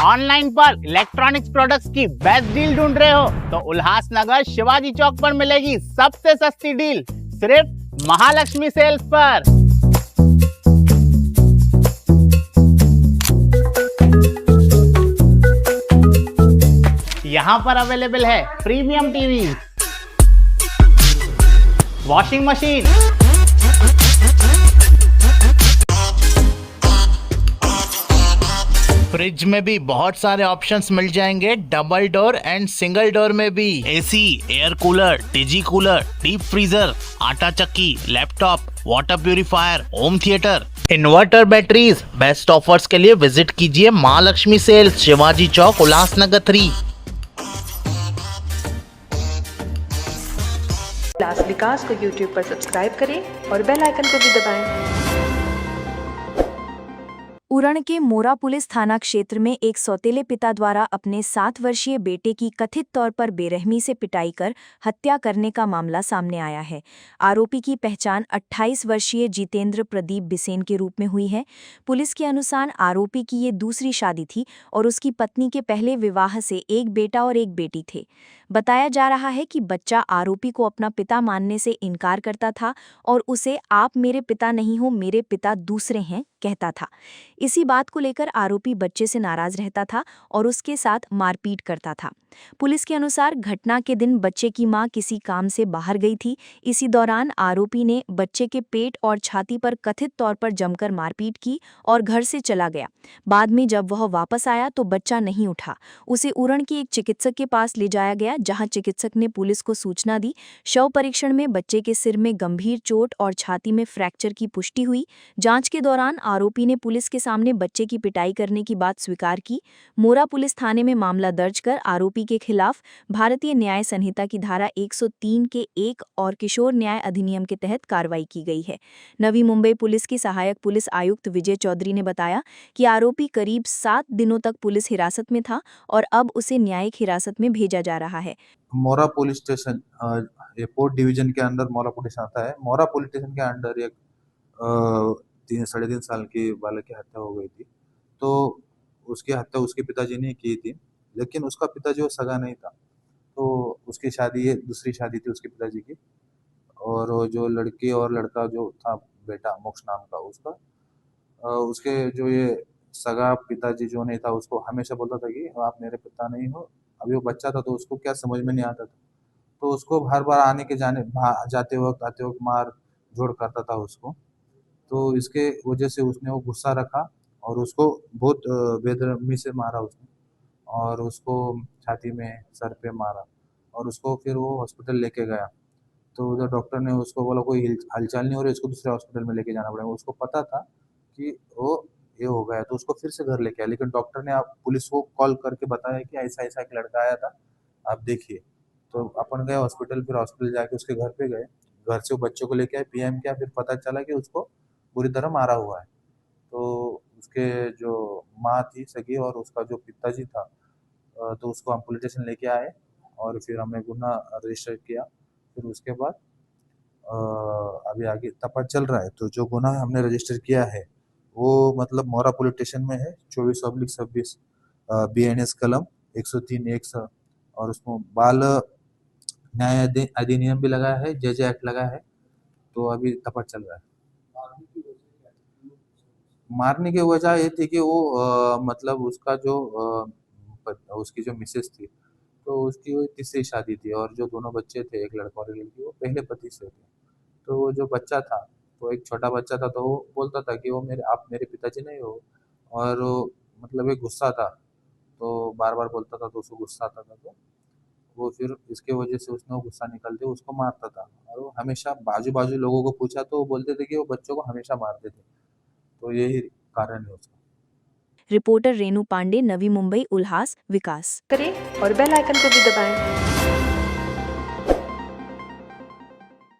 Online पर electronics products की best deal ढूंढ रहे हो तो उल्लासनगर शिवाजी चौक पर मिलेगी सबसे सस्ती डील सिर्फ महालक्ष्मी सेल्स पर। यहाँ पर अवेलेबल है premium TV, washing machine, fridge में भी बहुत सारे ऑप्शंस मिल जाएंगे, double door and single door में भी। एसी, एयर कूलर, डिजी कूलर, डीप फ्रीजर, आटा चक्की, laptop, water purifier, home theatre, inverter, batteries. Best offers के लिए विजिट कीजिए महालक्ष्मी सेल्स, शिवाजी चौक, उल्लासनगर 3। उल्लास विकास को YouTube पर सब्सक्राइब करें और बेल आइकन को भी दबाएं। उरण के मोरा पुलिस थाना क्षेत्र में एक सौतेले पिता द्वारा अपने 7 वर्षीय बेटे की कथित तौर पर बेरहमी से पिटाई कर हत्या करने का मामला सामने आया है। आरोपी की पहचान 28 वर्षीय जितेंद्र प्रदीप बिसेन के रूप में हुई है। पुलिस के अनुसार आरोपी की ये दूसरी शादी थी और उसकी पत्नी के पहले विवाह से एक बेटा और एक बेटी थे। बताया जा रहा है कि बच्चा आरोपी को अपना पिता मानने से इनकार करता था और उसे आप मेरे पिता नहीं हो, मेरे पिता दूसरे हैं कहता था। इसी बात को लेकर आरोपी बच्चे से नाराज रहता था और उसके साथ मारपीट करता था। पुलिस के अनुसार घटना के दिन बच्चे की मां किसी काम से बाहर गई थी। इसी दौरान आरोपी ने बच्चे के पेट और छाती पर कथित तौर पर जमकर मारपीट की और घर से चला गया। बाद में जब वह वापस आया तो बच्चा नहीं उठा। उसे उरण के एक चिकित्सक के पास ले जाया गया, जहां चिकित्सक ने पुलिस को सूचना दी। शव परीक्षण में बच्चे के सिर में गंभीर चोट और छाती में फ्रैक्चर की पुष्टि हुई। जांच के दौरान आरोपी ने पुलिस के सामने बच्चे की पिटाई करने की बात स्वीकार की। मोरा पुलिस थाने में मामला दर्ज कर आरोपी के खिलाफ भारतीय न्याय संहिता की धारा 103 के 1 और किशोर न्याय अधिनियम के तहत कार्रवाई की गई है। नवी मुंबई पुलिस की सहायक पुलिस आयुक्त विजय चौधरी ने बताया कि आरोपी करीब 7 दिनों तक पुलिस हिरासत में था और अब उसे न्यायिक हिरासत में भेजा जा रहा है। मोरा पुलिस स्टेशन एयरपोर्ट डिवीजन के अंदर मोरा पुलिस आता है। मोरा पुलिस स्टेशन के अंदर एक 3-3.5 साल की बालक की हत्या हो गई थी। तो उसकी हत्या उसके पिताजी ने की थी, लेकिन उसका पिता जो सगा नहीं था, तो उसकी शादी, ये दूसरी शादी थी उसके पिताजी की। और वो जो लड़की और लड़का जो था, बेटा मोक्ष नाम का उसका, उसके जो ये सगा पिताजी जो नहीं था, उसको हमेशा बोलता था कि आप मेरे पिता नहीं हो। अभी वो बच्चा था तो उसको क्या समझ में नहीं आता था, तो उसको हर बार आने के जाते वक्त आते वक्त मार झोड़ करता था उसको। तो इसके वजह से उसने वो गुस्सा रखा और उसको बहुत बेरहमी से मारा उसने, और उसको छाती में, सर पे मारा, और उसको फिर वो हॉस्पिटल लेके गया। तो उधर डॉक्टर ने उसको बोला कोई हलचल नहीं हो रही, इसको दूसरे हॉस्पिटल में लेके जाना पड़ेगा। उसको पता था कि वो ये हो गया, तो उसको फिर से घर लेके आया, लेकिन डॉक्टर ने पुलिस को कॉल करके बताया कि ऐसा ऐसा एक लड़का आया था, आप देखिए। तो अपन गए हॉस्पिटल, फिर हॉस्पिटल जाके उसके घर पे गए, घर से वो बच्चों को लेके आए, पीएम किया, फिर पता चला कि उसको बुरी तरह मारा हुआ है। तो उसके जो माँ थी सगी और उसका जो पिताजी था, तो उसको हम पुलिस स्टेशन लेके आए और फिर हमने गुना रजिस्टर किया। फिर उसके बाद अभी आगे तपास चल रहा है। तो जो गुना हमने रजिस्टर किया है वो मतलब मोरा पुलिस स्टेशन में है, 24/26 BNS कलम 103(1) और उसमें बाल न्याय अधिनियम भी लगा है, JJ एक्ट लगा है। तो अभी तपास चल रहा है। मारने की वजह ये थी कि वो मतलब उसका जो उसकी जो मिसेस थी, तो उसकी वो तीसरी शादी थी, और जो दोनों बच्चे थे, एक लड़का और एक लड़की, वो पहले पति से थे। तो वो जो बच्चा था, वो एक छोटा बच्चा था, तो वो बोलता था कि वो आप मेरे पिताजी नहीं हो, और वो मतलब एक गुस्सा था, तो बार बार बोलता था, तो उसको गुस्सा आता था, तो वो फिर इसके वजह से उसने वो गुस्सा निकलते उसको मारता था। और वो हमेशा बाजू बाजू लोगों को पूछा तो वो बोलते थे कि वो बच्चों को हमेशा मारते थे। तो यही कारण है उसका। रिपोर्टर रेणु पांडे, नवी मुंबई, उल्लास विकास। करें और बेल आइकन को भी दबाएं।